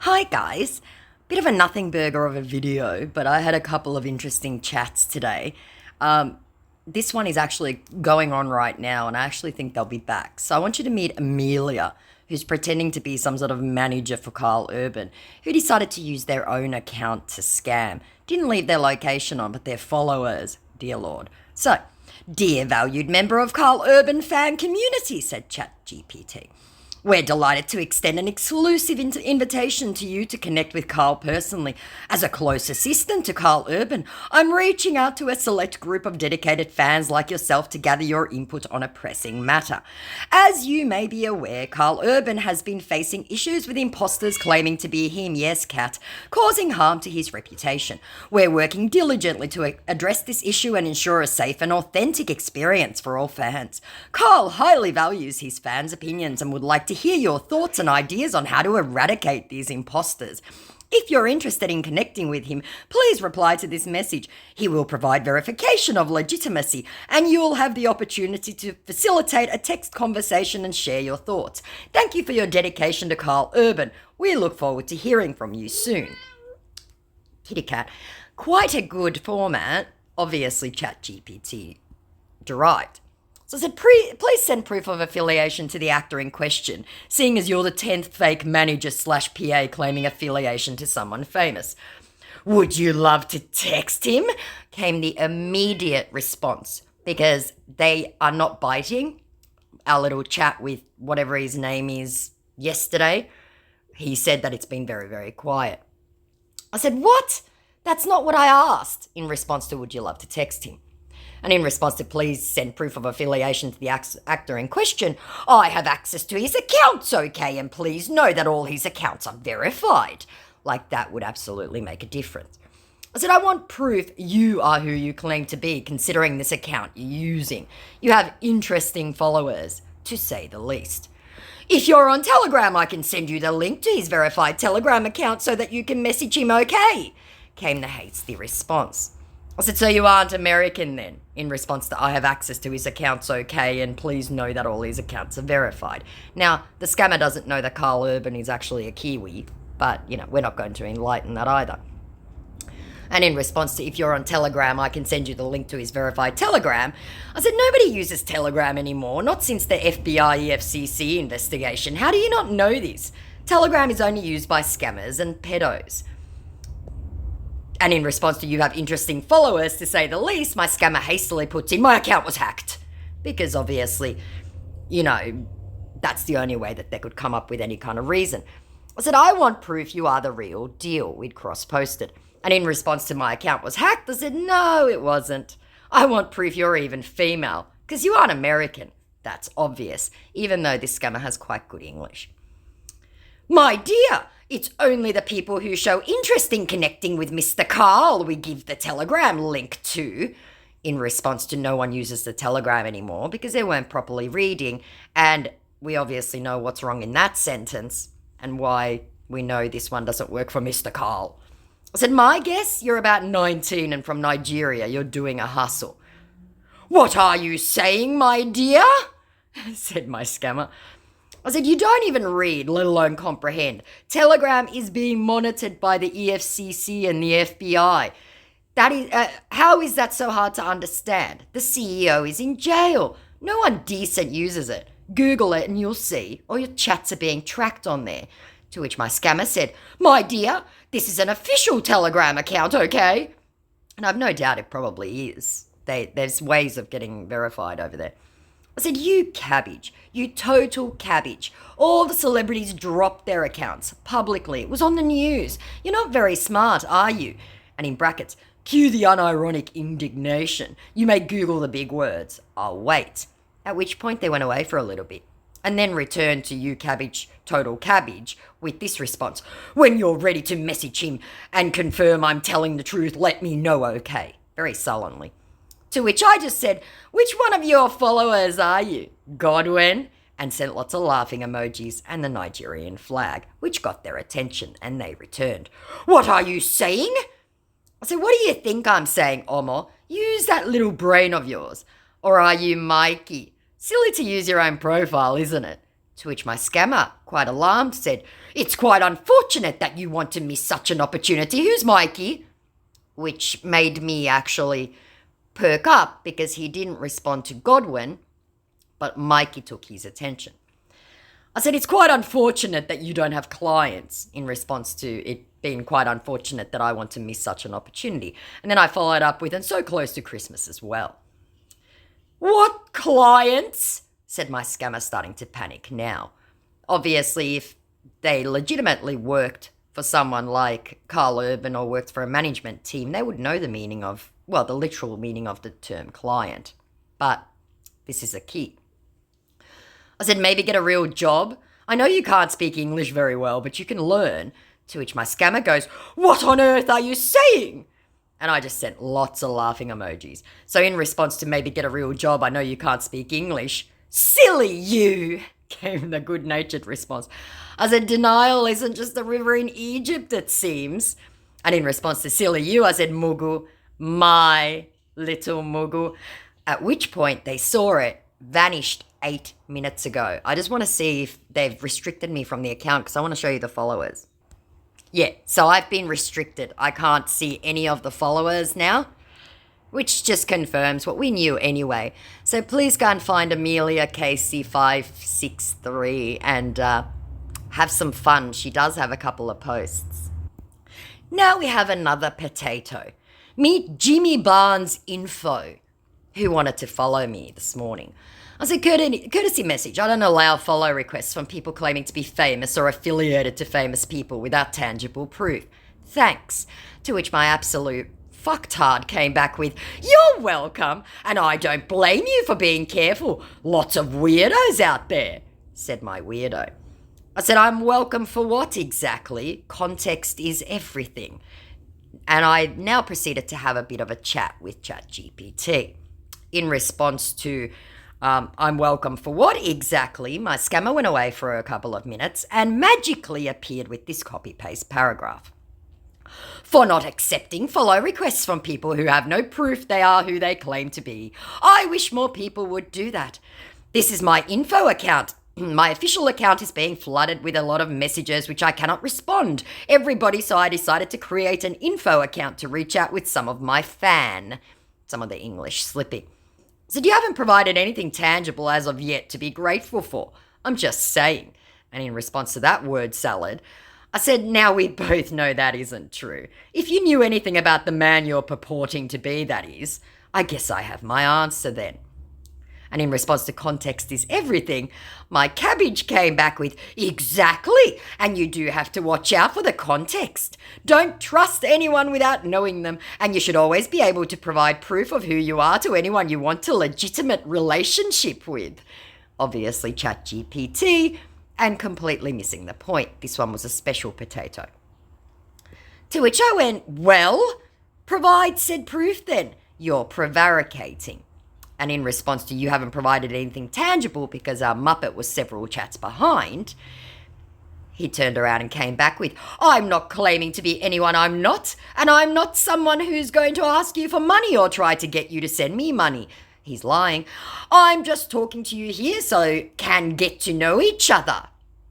Hi guys. Bit of a nothing burger of a video, but I had a couple of interesting chats today. Um, this one is actually going on right now, and I actually think they'll be back. So I want you to meet Amelia, who's pretending to be some sort of manager for Carl Urban, who decided to use their own account to scam. Didn't leave their location on, but their followers, dear Lord. So, dear valued member of Carl Urban fan community, said ChatGPT. We're delighted to extend an exclusive invitation to you to connect with Carl personally. As a close assistant to Carl Urban, I'm reaching out to a select group of dedicated fans like yourself to gather your input on a pressing matter. As you may be aware, Carl Urban has been facing issues with imposters claiming to be him, yes, Cat, causing harm to his reputation. We're working diligently to address this issue and ensure a safe and authentic experience for all fans. Carl highly values his fans' opinions and would like to hear your thoughts and ideas on how to eradicate these imposters. If you're interested in connecting with him, please reply to this message. He will provide verification of legitimacy, and you'll have the opportunity to facilitate a text conversation and share your thoughts. Thank you for your dedication to Carl Urban. We look forward to hearing from you soon. Kitty cat. Quite a good format, obviously ChatGPT derived. So I said, please send proof of affiliation to the actor in question, seeing as you're the 10th fake manager / PA claiming affiliation to someone famous. Would you love to text him? Came the immediate response, because they are not biting. Our little chat with whatever his name is yesterday, he said that it's been very, very quiet. I said, what? That's not what I asked, in response to would you love to text him? And in response to please send proof of affiliation to the actor in question, I have access to his accounts, okay, and please know that all his accounts are verified. Like that would absolutely make a difference. I said, I want proof you are who you claim to be, considering this account you're using. You have interesting followers, to say the least. If you're on Telegram, I can send you the link to his verified Telegram account so that you can message him, okay, came the hasty response. I said, so you aren't American then? In response to, I have access to his accounts, okay, and please know that all his accounts are verified. Now, the scammer doesn't know that Carl Urban is actually a Kiwi, but, we're not going to enlighten that either. And in response to, if you're on Telegram, I can send you the link to his verified Telegram. I said, nobody uses Telegram anymore, not since the FBI EFCC investigation. How do you not know this? Telegram is only used by scammers and pedos. And in response to you have interesting followers, to say the least, my scammer hastily puts in, my account was hacked. Because obviously, that's the only way that they could come up with any kind of reason. I said, I want proof you are the real deal, we'd cross-posted. And in response to my account was hacked, I said, no, it wasn't. I want proof you're even female, because you aren't American. That's obvious, even though this scammer has quite good English. My dear, it's only the people who show interest in connecting with Mr. Carl we give the Telegram link to. In response to no one uses the Telegram anymore because they weren't properly reading, and we obviously know what's wrong in that sentence and why we know this one doesn't work for Mr. Carl. I said, my guess, you're about 19 and from Nigeria, you're doing a hustle. What are you saying, my dear? said my scammer. I said, you don't even read, let alone comprehend. Telegram is being monitored by the EFCC and the FBI. How is that so hard to understand? The CEO is in jail. No one decent uses it. Google it and you'll see all your chats are being tracked on there. To which my scammer said, my dear, this is an official Telegram account, okay? And I've no doubt it probably is. There's ways of getting verified over there. I said, you cabbage, you total cabbage. All the celebrities dropped their accounts publicly. It was on the news. You're not very smart, are you? And in brackets, cue the unironic indignation. You may Google the big words. I'll wait. At which point they went away for a little bit and then returned to you cabbage, total cabbage, with this response. When you're ready to message him and confirm I'm telling the truth, let me know, okay? Very sullenly. To which I just said, which one of your followers are you? Godwin? And sent lots of laughing emojis and the Nigerian flag, which got their attention, and they returned. What are you saying? I said, what do you think I'm saying, Omo? Use that little brain of yours. Or are you Mikey? Silly to use your own profile, isn't it? To which my scammer, quite alarmed, said, "It's quite unfortunate that you want to miss such an opportunity. Who's Mikey?" Which made me actually perk up because he didn't respond to Godwin, but Mikey took his attention. I said, "It's quite unfortunate that you don't have clients," in response to it being quite unfortunate that I want to miss such an opportunity. And then I followed up with, "And so close to Christmas as well." "What clients?" said my scammer, starting to panic now. Obviously, if they legitimately worked for someone like Carl Urban or worked for a management team, they would know the meaning of, well, the literal meaning of the term client. But this is a key. I said, "Maybe get a real job. I know you can't speak English very well, but you can learn." To which my scammer goes, "What on earth are you saying?" And I just sent lots of laughing emojis. So in response to "maybe get a real job, I know you can't speak English," "Silly you," came the good-natured response. I said, "Denial isn't just a river in Egypt, it seems." And in response to "silly you," I said, "Mugu, my little Mugu." At which point they saw it, vanished 8 minutes ago. I just want to see if they've restricted me from the account because I want to show you the followers. Yeah, so I've been restricted. I can't see any of the followers now, which just confirms what we knew anyway. So please go and find Amelia KC563 and have some fun. She does have a couple of posts. Now we have another potato. Meet Jimmy Barnes Info, who wanted to follow me this morning. I said, "Courtesy message. I don't allow follow requests from people claiming to be famous or affiliated to famous people without tangible proof. Thanks." To which my absolute fucktard came back with, "You're welcome, and I don't blame you for being careful. Lots of weirdos out there," said my weirdo. I said, "I'm welcome for what exactly? Context is everything." And I now proceeded to have a bit of a chat with ChatGPT. In response to "I'm welcome for what exactly?" my scammer went away for a couple of minutes and magically appeared with this copy-paste paragraph. "For not accepting follow requests from people who have no proof they are who they claim to be. I wish more people would do that. This is my info account. My official account is being flooded with a lot of messages which I cannot respond. Everybody, so I decided to create an info account to reach out with some of my fan." Some of the English slipping. "So you haven't provided anything tangible as of yet to be grateful for. I'm just saying." And in response to that word salad, I said, "Now we both know that isn't true. If you knew anything about the man you're purporting to be, that is, I guess I have my answer then." And in response to "context is everything," my cabbage came back with, "Exactly, and you do have to watch out for the context. Don't trust anyone without knowing them, and you should always be able to provide proof of who you are to anyone you want a legitimate relationship with." Obviously ChatGPT, and completely missing the point. This one was a special potato. To which I went, "Well, provide said proof then. You're prevaricating." And in response to "you haven't provided anything tangible," because our Muppet was several chats behind, he turned around and came back with, "I'm not claiming to be anyone I'm not, and I'm not someone who's going to ask you for money or try to get you to send me money." He's lying. "I'm just talking to you here so can get to know each other."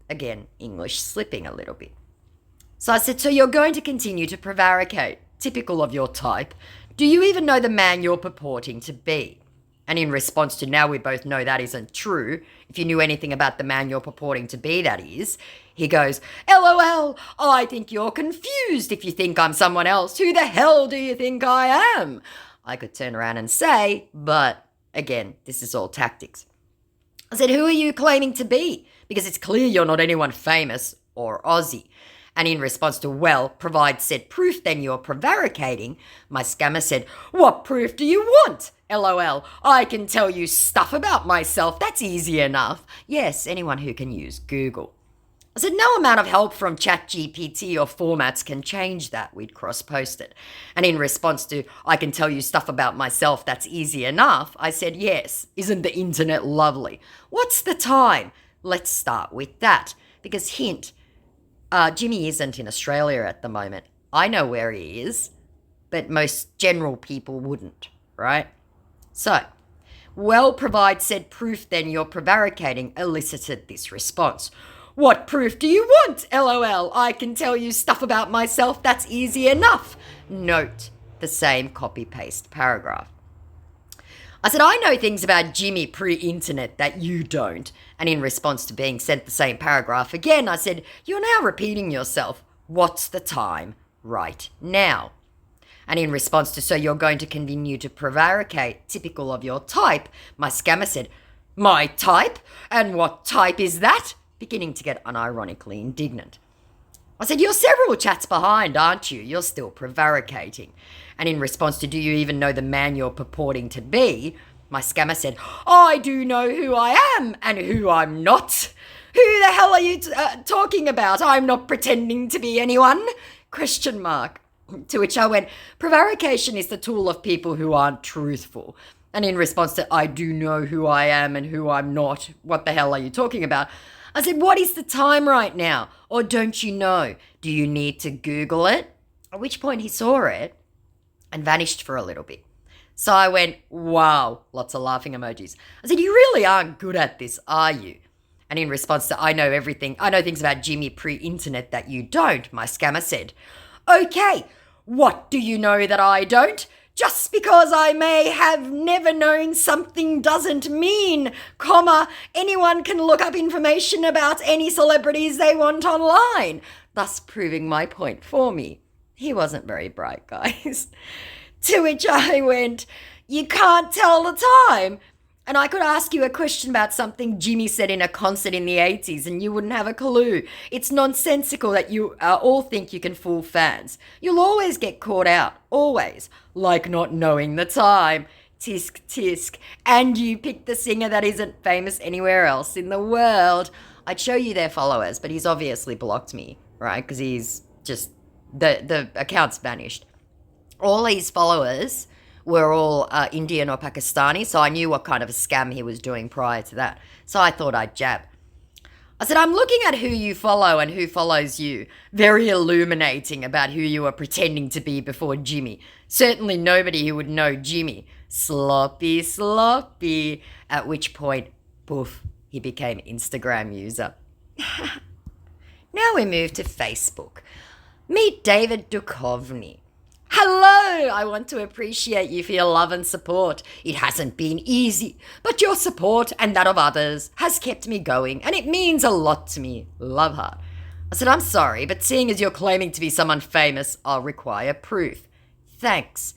Again, English slipping a little bit. So I said, "So you're going to continue to prevaricate, typical of your type. Do you even know the man you're purporting to be?" And in response to "now we both know that isn't true. If you knew anything about the man you're purporting to be, that is," he goes, "LOL, I think you're confused if you think I'm someone else. Who the hell do you think I am?" I could turn around and say, but again, this is all tactics. I said, "Who are you claiming to be? Because it's clear you're not anyone famous or Aussie." And in response to "well, provide said proof, then you're prevaricating," my scammer said, "What proof do you want? LOL, I can tell you stuff about myself. That's easy enough." Yes, anyone who can use Google. I said, "No amount of help from ChatGPT or formats can change that." We'd cross-posted. And in response to "I can tell you stuff about myself, that's easy enough," I said, "Yes, isn't the internet lovely? What's the time? Let's start with that." Because hint, Jimmy isn't in Australia at the moment. I know where he is, but most general people wouldn't, right? So Well, provide said proof, then you're prevaricating, elicited this response. What proof do you want? LOL. I can tell you stuff about myself that's easy enough. Note the same copy-paste paragraph. I said, I know things about Jimmy pre-internet that you don't. And in response to being sent the same paragraph again, I said, you're now repeating yourself. What's the time right now? And in response to, so you're going to continue to prevaricate, typical of your type, my scammer said, my type? And what type is that? Beginning to get unironically indignant. I said, you're several chats behind, aren't you? You're still prevaricating. And in response to, do you even know the man you're purporting to be? My scammer said, I do know who I am and who I'm not. Who the hell are you talking about? I'm not pretending to be anyone? Question mark. To which I went, prevarication is the tool of people who aren't truthful. And in response to, I do know who I am and who I'm not, what the hell are you talking about? I said, what is the time right now? Or don't you know? Do you need to Google it? At which point he saw it and vanished for a little bit. So I went, wow, lots of laughing emojis. I said, you really aren't good at this, are you? And in response to, I know things about Jimmy pre-internet that you don't, my scammer said, okay, what do you know that I don't? Just because I may have never known something doesn't mean, anyone can look up information about any celebrities they want online, thus proving my point for me. He wasn't very bright, guys. To which I went, you can't tell the time. And I could ask you a question about something Jimmy said in a concert in the 80s and you wouldn't have a clue. It's nonsensical that you all think you can fool fans. You'll always get caught out, always, like not knowing the time. Tisk, tisk. And you picked the singer that isn't famous anywhere else in the world. I'd show you their followers, but he's obviously blocked me, right? Because he's just, the account's vanished. All his followers were all Indian or Pakistani, so I knew what kind of a scam he was doing prior to that. So I thought I'd jab. I said, I'm looking at who you follow and who follows you. Very illuminating about who you were pretending to be before Jimmy. Certainly nobody who would know Jimmy. Sloppy, sloppy. At which point, poof, he became Instagram user. Now we move to Facebook. Meet David Duchovny. Hello! I want to appreciate you for your love and support. It hasn't been easy, but your support and that of others has kept me going, and it means a lot to me. Love heart. I said, I'm sorry, but seeing as you're claiming to be someone famous, I'll require proof. Thanks.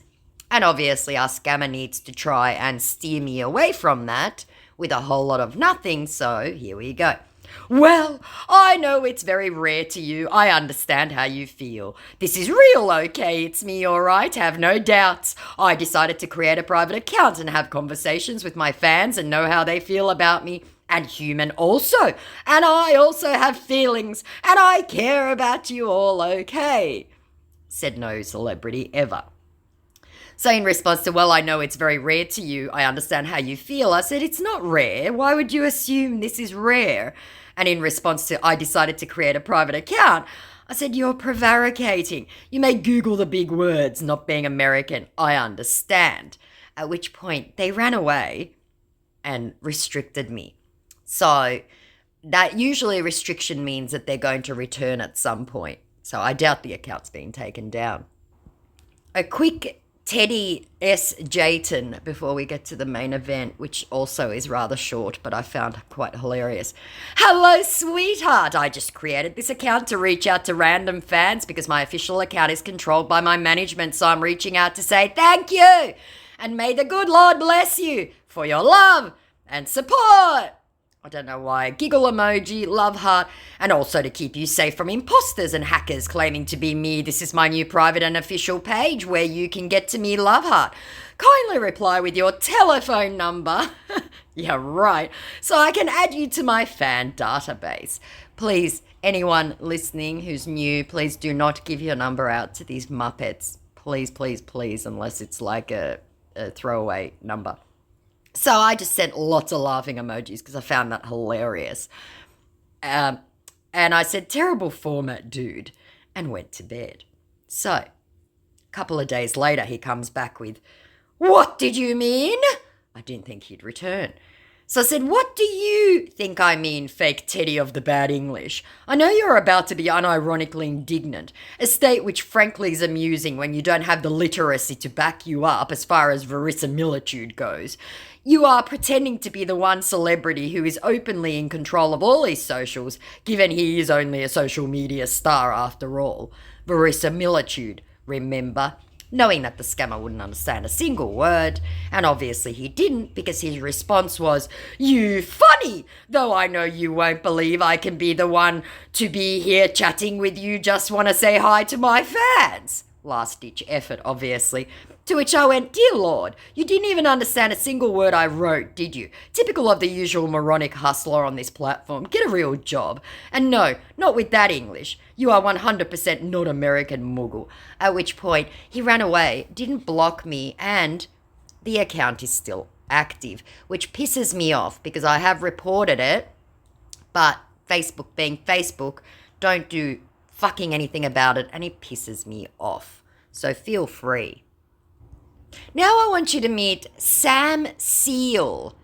And obviously our scammer needs to try and steer me away from that with a whole lot of nothing, so here we go. Well, I know it's very rare to you. I understand how you feel. This is real, okay? It's me, all right? Have no doubts. I decided to create a private account and have conversations with my fans and know how they feel about me. And human also. And I also have feelings. And I care about you all, okay? Said no celebrity ever. So in response to, well, I know it's very rare to you. I understand how you feel. I said, it's not rare. Why would you assume this is rare? And in response to, I decided to create a private account, I said, you're prevaricating. You may Google the big words, not being American. I understand. At which point they ran away and restricted me. So that usually restriction means that they're going to return at some point. So I doubt the account's being taken down. A quick Teddy S. Jayton before we get to the main event, which also is rather short, but I found quite hilarious. Hello, sweetheart. I just created this account to reach out to random fans because my official account is controlled by my management, so I'm reaching out to say thank you and may the good Lord bless you for your love and support. I don't know why. Giggle emoji, love heart, and also to keep you safe from imposters and hackers claiming to be me. This is my new private and official page where you can get to me, love heart. Kindly reply with your telephone number. Yeah, right. So I can add you to my fan database. Please, anyone listening who's new, please do not give your number out to these muppets. Please, please, please, unless it's like a throwaway number. So I just sent lots of laughing emojis because I found that hilarious. And I said, terrible format, dude, and went to bed. So a couple of days later, he comes back with, what did you mean? I didn't think he'd return. So I said, "What do you think I mean, fake Teddy of the bad English? I know you're about to be unironically indignant, a state which frankly is amusing when you don't have the literacy to back you up as far as verisimilitude goes. You are pretending to be the one celebrity who is openly in control of all his socials, given he is only a social media star after all. Verisimilitude, remember?" Knowing that the scammer wouldn't understand a single word, and obviously he didn't because his response was, "You funny, though I know you won't believe I can be the one to be here chatting with you, just want to say hi to my fans." Last ditch effort, obviously. To which I went, "Dear Lord, you didn't even understand a single word I wrote, did you? Typical of the usual moronic hustler on this platform. Get a real job. And no, not with that English. You are 100% not American Mughal." At which point he ran away, didn't block me, and the account is still active, which pisses me off because I have reported it, but Facebook being Facebook, don't do fucking anything about it, and it pisses me off. So feel free. Now I want you to meet Sam Seal.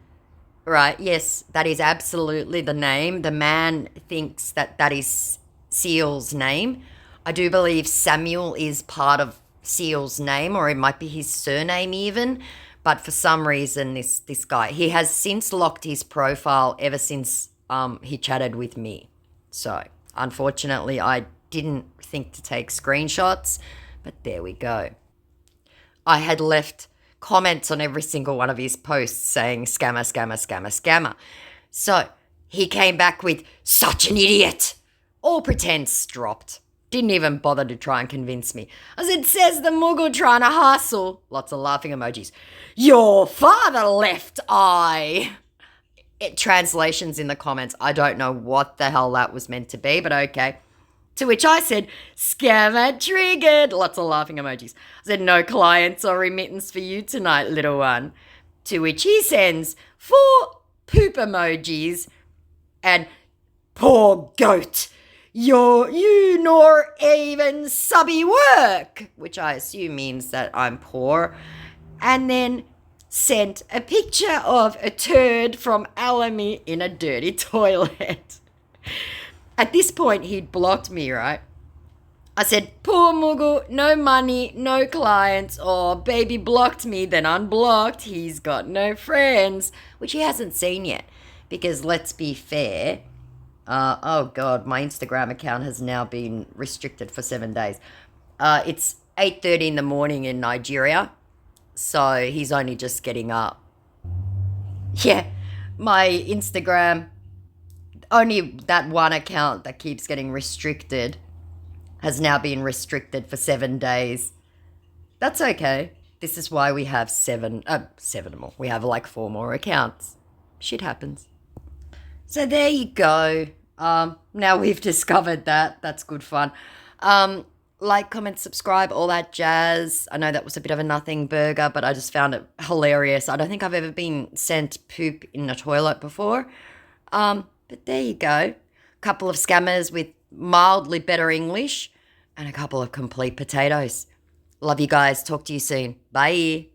Right, yes, that is absolutely the name. The man thinks that that is Seal's name. I do believe Samuel is part of Seal's name, or it might be his surname even. But for some reason, this guy, he has since locked his profile ever since he chatted with me. So unfortunately, I didn't think to take screenshots, but there we go. I had left comments on every single one of his posts saying scammer, scammer, scammer, scammer. So he came back with such an idiot. All pretense dropped. Didn't even bother to try and convince me. I said, "Says the Mughal trying to hustle." Lots of laughing emojis. "Your father left eye." Translations in the comments. I don't know what the hell that was meant to be, but okay. To which I said, "Scammer triggered." Lots of laughing emojis. I said, "No clients or remittance for you tonight, little one." To which he sends 4 poop emojis and "Poor goat. You nor even subby work," which I assume means that I'm poor. And then sent a picture of a turd from Alamy in a dirty toilet. At this point, he'd blocked me, right? I said, "Poor Mughal, no money, no clients." Or baby blocked me, then unblocked. He's got no friends, which he hasn't seen yet. Because let's be fair, oh God, my Instagram account has now been restricted for 7 days. It's 8:30 in the morning in Nigeria, so he's only just getting up. Yeah, my Instagram, only that one account that keeps getting restricted has now been restricted for 7 days. That's okay. This is why we have seven more. We have like 4 more accounts. Shit happens. So there you go. Now we've discovered that. That's good fun. Like, comment, subscribe, all that jazz. I know that was a bit of a nothing burger, but I just found it hilarious. I don't think I've ever been sent poop in a toilet before. But there you go. A couple of scammers with mildly better English and a couple of complete potatoes. Love you guys. Talk to you soon. Bye.